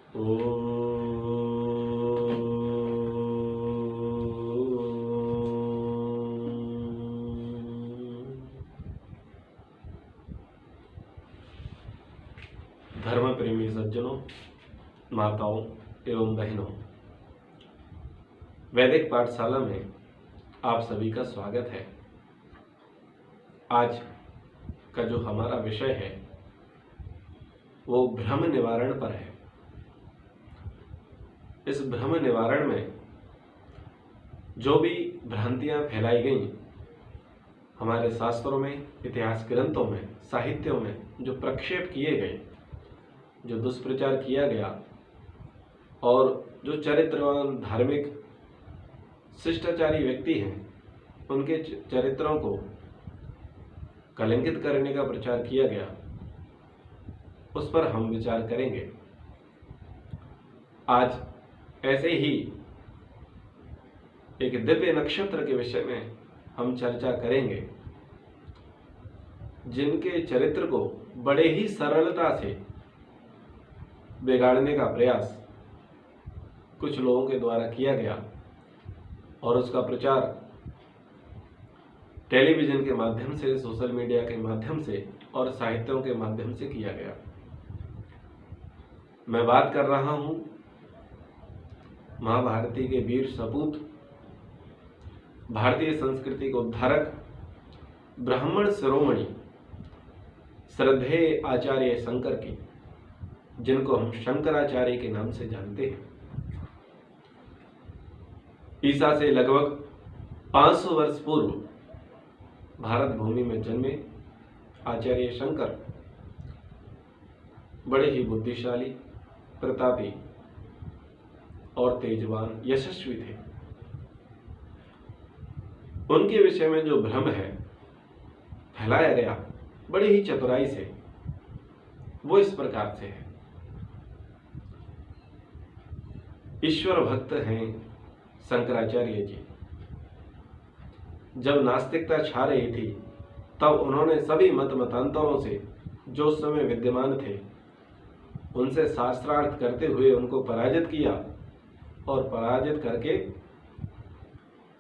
धर्म प्रेमी सज्जनों, माताओं एवं बहनों, वैदिक पाठशाला में आप सभी का स्वागत है। आज का जो हमारा विषय है वो भ्रम निवारण पर है। इस भ्रम निवारण में जो भी भ्रांतियां फैलाई गई, हमारे शास्त्रों में, इतिहास ग्रंथों में, साहित्यों में जो प्रक्षेप किए गए, जो दुष्प्रचार किया गया और जो चरित्रवान धार्मिक शिष्टाचारी व्यक्ति हैं, उनके चरित्रों को कलंकित करने का प्रचार किया गया, उस पर हम विचार करेंगे। आज ऐसे ही एक दिव्य नक्षत्र के विषय में हम चर्चा करेंगे, जिनके चरित्र को बड़े ही सरलता से बिगाड़ने का प्रयास कुछ लोगों के द्वारा किया गया और उसका प्रचार टेलीविजन के माध्यम से, सोशल मीडिया के माध्यम से और साहित्यों के माध्यम से किया गया। मैं बात कर रहा हूं महाभारती के वीर सपूत, भारतीय संस्कृति को उद्धारक, ब्राह्मण शिरोमणि श्रद्धेय आचार्य शंकर की, जिनको हम शंकराचार्य के नाम से जानते हैं। ईसा से लगभग 500 वर्ष पूर्व भारत भूमि में जन्मे आचार्य शंकर बड़े ही बुद्धिशाली, प्रतापी और तेजवान, यशस्वी थे। उनके विषय में जो भ्रम है फैलाया गया बड़ी ही चतुराई से, वो इस प्रकार से है। ईश्वर भक्त हैं शंकराचार्य जी। जब नास्तिकता छा रही थी, तब उन्होंने सभी मत मतांतरों से जो उस समय विद्यमान थे, उनसे शास्त्रार्थ करते हुए उनको पराजित किया और पराजित करके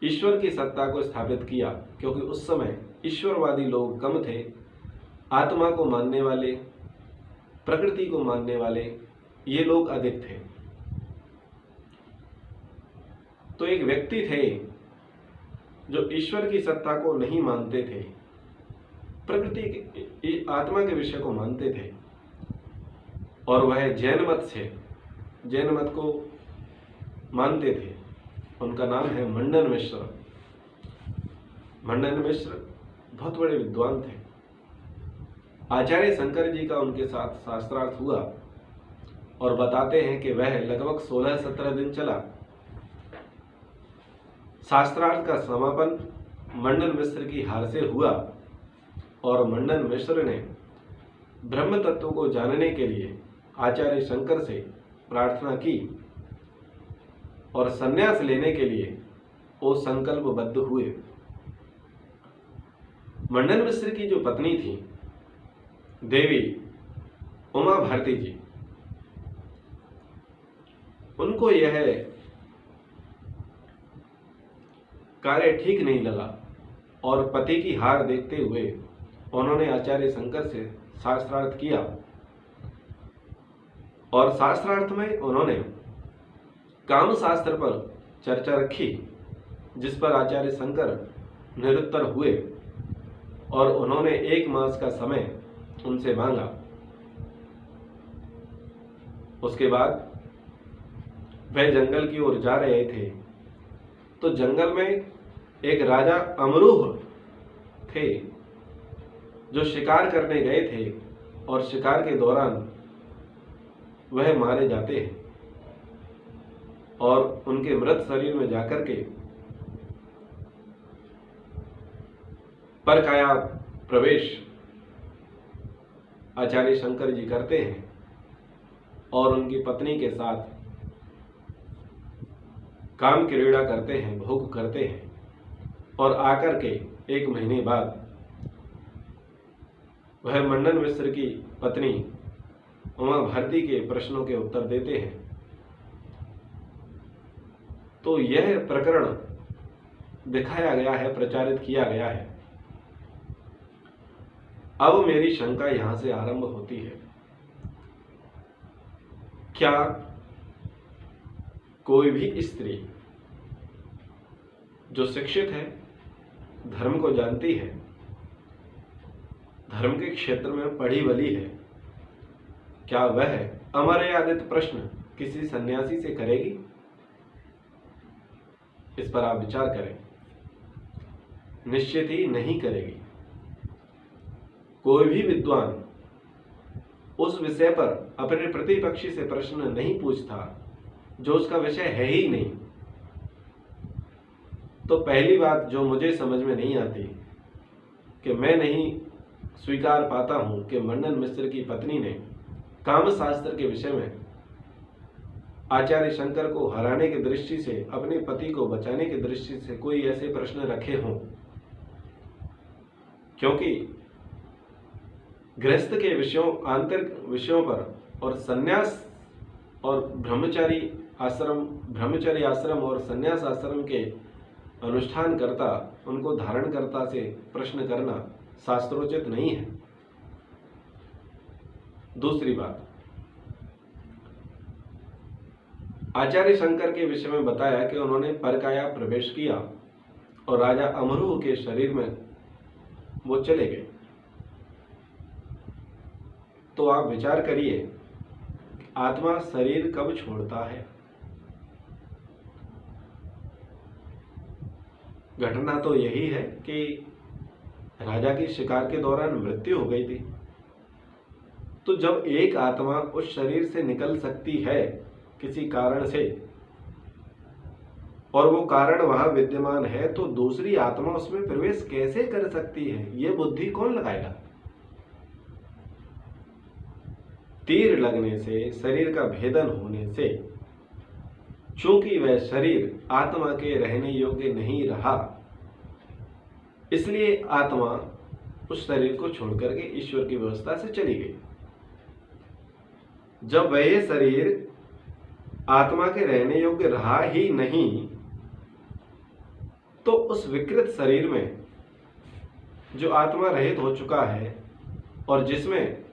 ईश्वर की सत्ता को स्थापित किया, क्योंकि उस समय ईश्वरवादी लोग कम थे। आत्मा को मानने वाले, प्रकृति को मानने वाले ये लोग अधिक थे। तो एक व्यक्ति थे जो ईश्वर की सत्ता को नहीं मानते थे, प्रकृति आत्मा के विषय को मानते थे, और वह जैन मत को मानते थे। उनका नाम है मंडन मिश्र। मंडन मिश्र बहुत बड़े विद्वान थे। आचार्य शंकर जी का उनके साथ शास्त्रार्थ हुआ और बताते हैं कि वह लगभग 16-17 दिन चला। शास्त्रार्थ का समापन मंडन मिश्र की हार से हुआ और मंडन मिश्र ने ब्रह्म तत्व को जानने के लिए आचार्य शंकर से प्रार्थना की और संन्यास लेने के लिए वो संकल्पबद्ध हुए। मंडन मिश्र की जो पत्नी थी देवी उमा भारती जी, उनको यह कार्य ठीक नहीं लगा और पति की हार देखते हुए उन्होंने आचार्य शंकर से शास्त्रार्थ किया और शास्त्रार्थ में उन्होंने काम शास्त्र पर चर्चा रखी, जिस पर आचार्य शंकर निरुत्तर हुए और उन्होंने 1 मास का समय उनसे मांगा। उसके बाद वह जंगल की ओर जा रहे थे, तो जंगल में एक राजा अमरूह थे जो शिकार करने गए थे और शिकार के दौरान वह मारे जाते हैं और उनके मृत शरीर में जाकर के परकाया प्रवेश आचार्य शंकर जी करते हैं और उनकी पत्नी के साथ काम क्रीड़ा करते हैं, भोग करते हैं और आकर के 1 महीने बाद वह मंडन मिश्र की पत्नी उमा भारती के प्रश्नों के उत्तर देते हैं। तो यह प्रकरण दिखाया गया है, प्रचारित किया गया है। अब मेरी शंका यहां से आरंभ होती है, क्या कोई भी स्त्री जो शिक्षित है, धर्म को जानती है, धर्म के क्षेत्र में पढ़ी बली है, क्या वह अमर्यादित प्रश्न किसी सन्यासी से करेगी? इस पर आप विचार करें। निश्चित ही नहीं करेगी। कोई भी विद्वान उस विषय पर अपने प्रतिपक्षी से प्रश्न नहीं पूछता जो उसका विषय है ही नहीं। तो पहली बात जो मुझे समझ में नहीं आती कि मैं नहीं स्वीकार पाता हूं कि मंडन मिश्र की पत्नी ने कामशास्त्र के विषय में आचार्य शंकर को हराने की दृष्टि से, अपने पति को बचाने की दृष्टि से कोई ऐसे प्रश्न रखे हों। क्योंकि गृहस्थ के विषयों, आंतरिक विषयों पर और सन्यास और ब्रह्मचारी आश्रम और सन्यास आश्रम के अनुष्ठान करता, उनको धारण करता से प्रश्न करना शास्त्रोचित नहीं है। दूसरी बात, आचार्य शंकर के विषय में बताया कि उन्होंने परकाया प्रवेश किया और राजा अमरूह के शरीर में वो चले गए। तो आप विचार करिए, आत्मा शरीर कब छोड़ता है? घटना तो यही है कि राजा की शिकार के दौरान मृत्यु हो गई थी। तो जब एक आत्मा उस शरीर से निकल सकती है किसी कारण से, और वो कारण वहां विद्यमान है, तो दूसरी आत्मा उसमें प्रवेश कैसे कर सकती है? ये बुद्धि कौन लगाएगा? तीर लगने से, शरीर का भेदन होने से, चूंकि वह शरीर आत्मा के रहने योग्य नहीं रहा, इसलिए आत्मा उस शरीर को छोड़कर के ईश्वर की व्यवस्था से चली गई। जब वह शरीर आत्मा के रहने योग्य रहा ही नहीं, तो उस विकृत शरीर में जो आत्मा रहित हो चुका है और जिसमें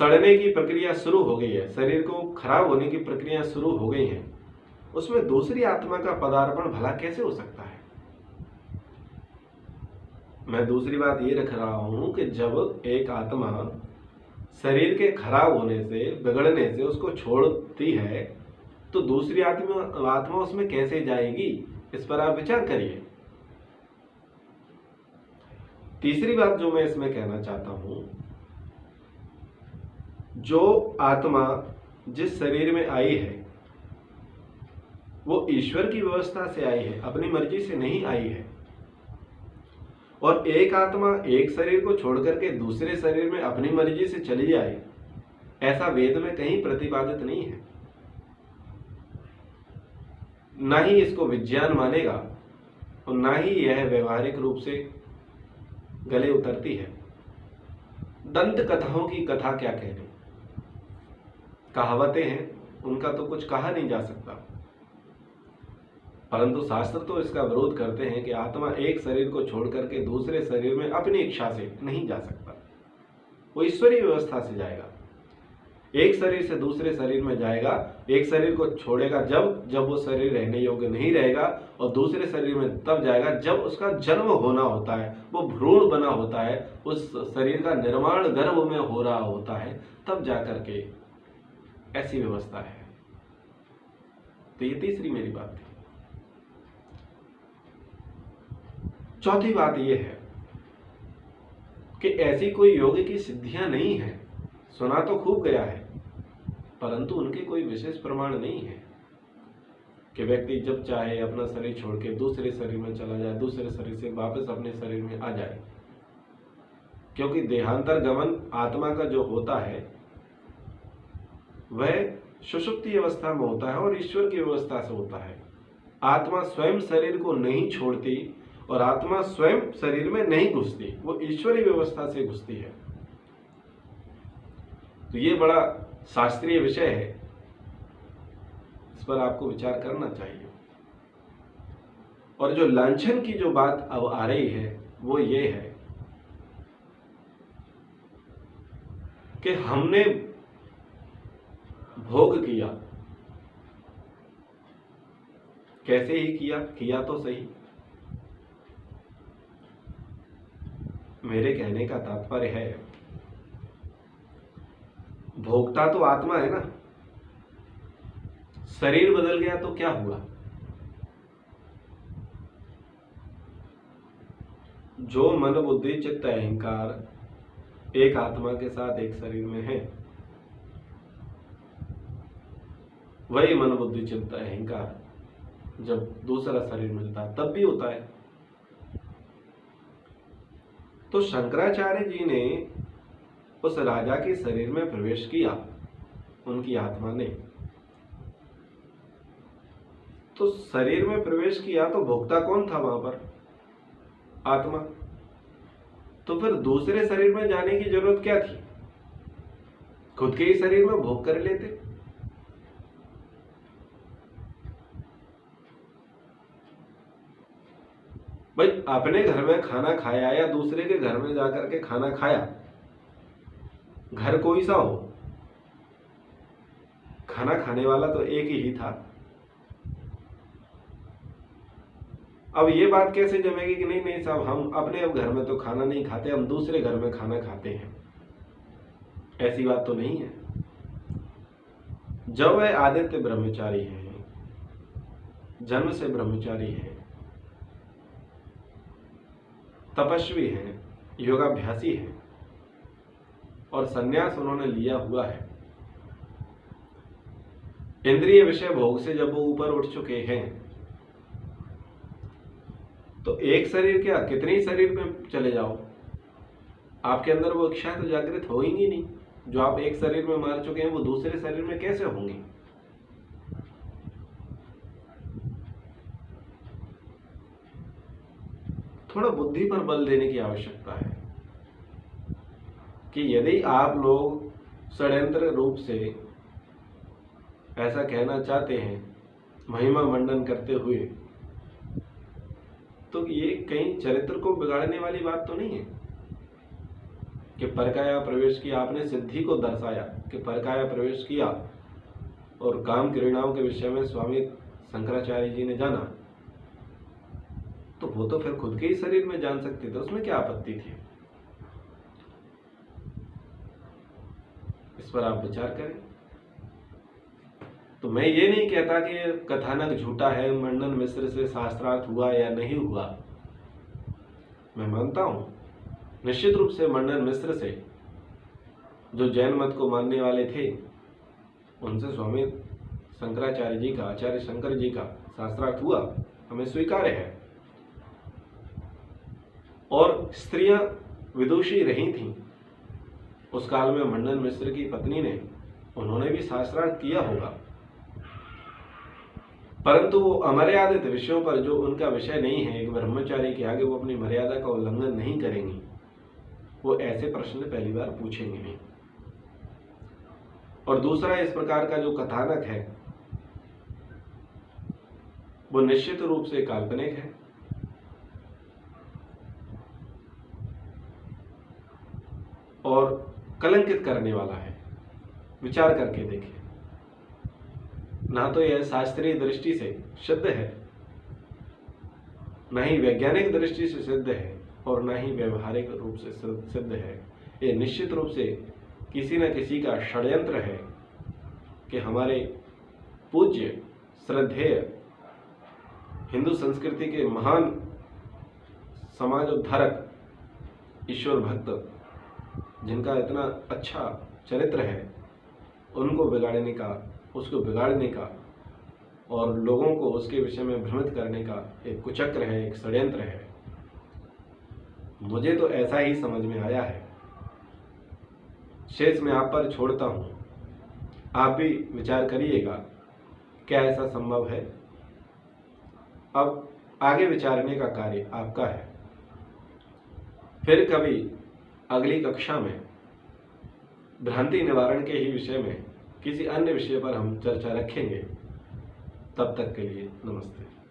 सड़ने की प्रक्रिया शुरू हो गई है, शरीर को खराब होने की प्रक्रिया शुरू हो गई है, उसमें दूसरी आत्मा का पदार्पण भला कैसे हो सकता है? मैं दूसरी बात ये रख रहा हूं कि जब एक आत्मा शरीर के खराब होने से, बिगड़ने से उसको छोड़ती है, तो दूसरी आत्मा उसमें कैसे जाएगी? इस पर आप विचार करिए। तीसरी बात जो मैं इसमें कहना चाहता हूं, जो आत्मा जिस शरीर में आई है वो ईश्वर की व्यवस्था से आई है, अपनी मर्जी से नहीं आई है। और एक आत्मा एक शरीर को छोड़कर के दूसरे शरीर में अपनी मर्जी से चली जाए, ऐसा वेद में कहीं प्रतिपादित नहीं है। ना ही इसको विज्ञान मानेगा और ना ही यह व्यवहारिक रूप से गले उतरती है। दंत कथाओं की कथा क्या कहने, कहावतें हैं, उनका तो कुछ कहा नहीं जा सकता। परंतु शास्त्र तो इसका विरोध करते हैं कि आत्मा एक शरीर को छोड़ करके दूसरे शरीर में अपनी इच्छा से नहीं जा सकता, वो ईश्वरीय व्यवस्था से जाएगा। एक शरीर से दूसरे शरीर में जाएगा, एक शरीर को छोड़ेगा जब वो शरीर रहने योग्य नहीं रहेगा, और दूसरे शरीर में तब जाएगा जब उसका जन्म होना होता है, वो भ्रूण बना होता है, उस शरीर का निर्माण गर्भ में हो रहा होता है, तब जाकर के ऐसी व्यवस्था है। तो ये तीसरी मेरी बात थी। चौथी बात यह है कि ऐसी कोई योग की सिद्धियां नहीं है। सुना तो खूब गया है, परंतु उनके कोई विशेष प्रमाण नहीं है कि व्यक्ति जब चाहे अपना शरीर छोड़ के दूसरे शरीर में चला जाए, दूसरे शरीर से वापस अपने शरीर में आ जाए। क्योंकि देहांतर गमन आत्मा का जो होता है वह सुषुप्ति अवस्था में होता है और ईश्वर की व्यवस्था से होता है। आत्मा स्वयं शरीर को नहीं छोड़ती और आत्मा स्वयं शरीर में नहीं घुसती, वो ईश्वरीय व्यवस्था से घुसती है। तो ये बड़ा शास्त्रीय विषय है, इस पर आपको विचार करना चाहिए। और जो लांछन की जो बात अब आ रही है वो ये है कि हमने भोग किया, कैसे ही किया तो सही। मेरे कहने का तात्पर्य है, भोक्ता तो आत्मा है ना। शरीर बदल गया तो क्या हुआ? जो मन बुद्धि चित्त अहंकार एक आत्मा के साथ एक शरीर में है, वही मन बुद्धि चित्त अहंकार जब दूसरा शरीर मिलता है तब भी होता है। तो शंकराचार्य जी ने उस राजा के शरीर में प्रवेश किया, उनकी आत्मा ने। तो शरीर में प्रवेश किया तो भोक्ता कौन था वहां पर? आत्मा। तो फिर दूसरे शरीर में जाने की जरूरत क्या थी? खुद के ही शरीर में भोग कर लेते। भाई अपने घर में खाना खाया या दूसरे के घर में जाकर के खाना खाया, घर कोई सा हो, खाना खाने वाला तो एक ही था। अब ये बात कैसे जमेगी कि नहीं साहब, हम अपने अब घर में तो खाना नहीं खाते, हम दूसरे घर में खाना खाते हैं? ऐसी बात तो नहीं है। जब वह आदित्य ब्रह्मचारी हैं, जन्म से ब्रह्मचारी हैं, तपस्वी हैं, योगाभ्यासी हैं और सन्यास उन्होंने लिया हुआ है, इंद्रिय विषय भोग से जब वो ऊपर उठ चुके हैं, तो एक शरीर क्या कितने शरीर में चले जाओ, आपके अंदर वो इच्छा तो जागृत होगी नहीं। जो आप एक शरीर में मार चुके हैं वो दूसरे शरीर में कैसे होंगी? थोड़ा बुद्धि पर बल देने की आवश्यकता है कि यदि आप लोग षड्यंत्र रूप से ऐसा कहना चाहते हैं महिमा मंडन करते हुए, तो ये कहीं चरित्र को बिगाड़ने वाली बात तो नहीं है कि परकाया प्रवेश किया। आपने सिद्धि को दर्शाया कि परकाया प्रवेश किया और काम क्रीड़ाओं के विषय में स्वामी शंकराचार्य जी ने जाना, तो वो तो फिर खुद के ही शरीर में जान सकते थे, उसमें क्या आपत्ति थी? इस पर आप विचार करें। तो मैं ये नहीं कहता कि कथानक झूठा है, मंडन मिश्र से शास्त्रार्थ हुआ या नहीं हुआ। मैं मानता हूं निश्चित रूप से मंडन मिश्र से, जो जैन मत को मानने वाले थे, उनसे स्वामी शंकराचार्य जी का, आचार्य शंकर जी का शास्त्रार्थ हुआ, हमें स्वीकार्य है। और स्त्रियां विदुषी रही थीं उस काल में, मंडन मिश्र की पत्नी ने, उन्होंने भी शास्त्रार्थ किया होगा, परंतु वो अमर्यादित विषयों पर, जो उनका विषय नहीं है, एक ब्रह्मचारी के आगे वो अपनी मर्यादा का उल्लंघन नहीं करेंगी, वो ऐसे प्रश्न पहली बार पूछेंगे नहीं। और दूसरा, इस प्रकार का जो कथानक है वो निश्चित रूप से काल्पनिक है और कलंकित करने वाला है। विचार करके देखिए, ना तो यह शास्त्रीय दृष्टि से सिद्ध है, ना ही वैज्ञानिक दृष्टि से सिद्ध है, और ना ही व्यवहारिक रूप से सिद्ध है। ये निश्चित रूप से किसी न किसी का षड्यंत्र है कि हमारे पूज्य श्रद्धेय हिंदू संस्कृति के महान समाज उद्धारक, ईश्वर भक्त, जिनका इतना अच्छा चरित्र है, उनको बिगाड़ने का, उसको बिगाड़ने का और लोगों को उसके विषय में भ्रमित करने का एक कुचक्र है, एक षड्यंत्र है। मुझे तो ऐसा ही समझ में आया है। शेष मैं आप पर छोड़ता हूं, आप भी विचार करिएगा क्या ऐसा संभव है। अब आगे विचारने का कार्य आपका है। फिर कभी अगली कक्षा में भ्रांति निवारण के ही विषय में किसी अन्य विषय पर हम चर्चा रखेंगे। तब तक के लिए नमस्ते।